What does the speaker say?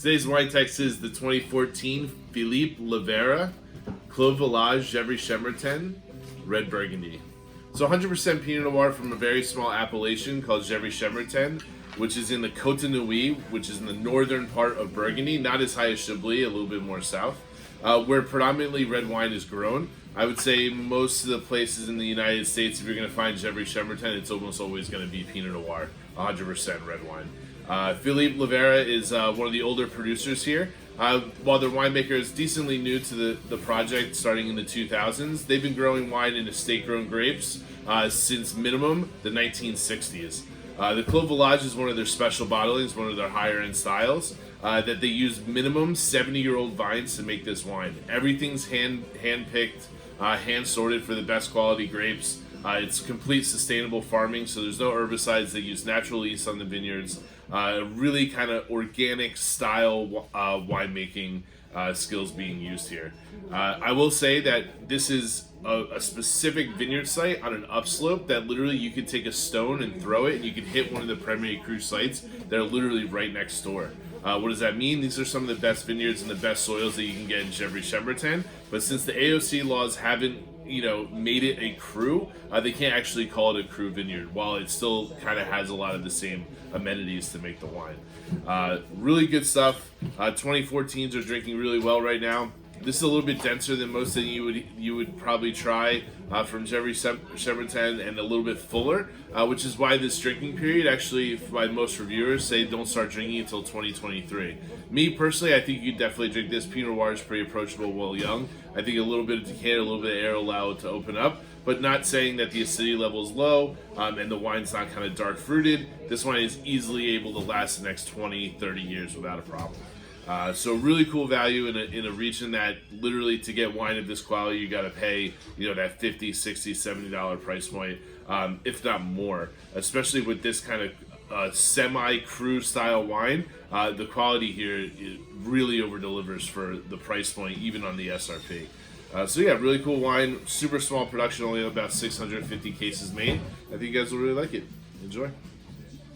Today's wine text is the 2014 Philippe Livera Clos Village Gevrey Chambertin Red Burgundy. So 100% Pinot Noir from a very small appellation called Gevry Chambertin, which is in the Cotes du Nuits, which is in the northern part of Burgundy, not as high as Chablis, a little bit more south, where predominantly red wine is grown. I would say most of the places in the United States, if you're going to find Gevry Chambertin, it's almost always going to be Pinot Noir, 100% red wine. Philippe Livera is one of the older producers here. While their winemaker is decently new to the project starting in the 2000s, they've been growing wine in estate-grown grapes since minimum the 1960s. The Clos Village is one of their special bottlings, one of their higher-end styles, that they use minimum 70-year-old vines to make this wine. Everything's hand-picked, hand-sorted for the best quality grapes. It's complete sustainable farming, so there's no herbicides. They use natural yeast on the vineyards. Really kind of organic style winemaking skills being used here. I will say that this is a specific vineyard site on an upslope that literally you could take a stone and throw it and you could hit one of the primary cru sites that are literally right next door. What does that mean? These are some of the best vineyards and the best soils that you can get in Gevry Chambertin, but since the AOC laws haven't made it a cru, they can't actually call it a cru vineyard, while it still kind of has a lot of the same amenities to make the wine. Really good stuff. 2014s are drinking really well right now. This is a little bit denser than most that you would probably try from Gevry Chambertin, and a little bit fuller, which is why this drinking period, actually, by most reviewers, say don't start drinking until 2023. Me personally, I think you could definitely drink this. Pinot Noir is pretty approachable while young. I think a little bit of decant, a little bit of air allow it to open up, but not saying that the acidity level is low and the wine's not kind of dark fruited. This wine is easily able to last the next 20, 30 years without a problem. So really cool value in a region that literally, to get wine of this quality, you got to pay that $50, $60, $70 price point, if not more. Especially with this kind of semi-cru style wine, the quality here really over delivers for the price point, even on the SRP. So yeah, really cool wine. Super small production, only about 650 cases made. I think you guys will really like it. Enjoy.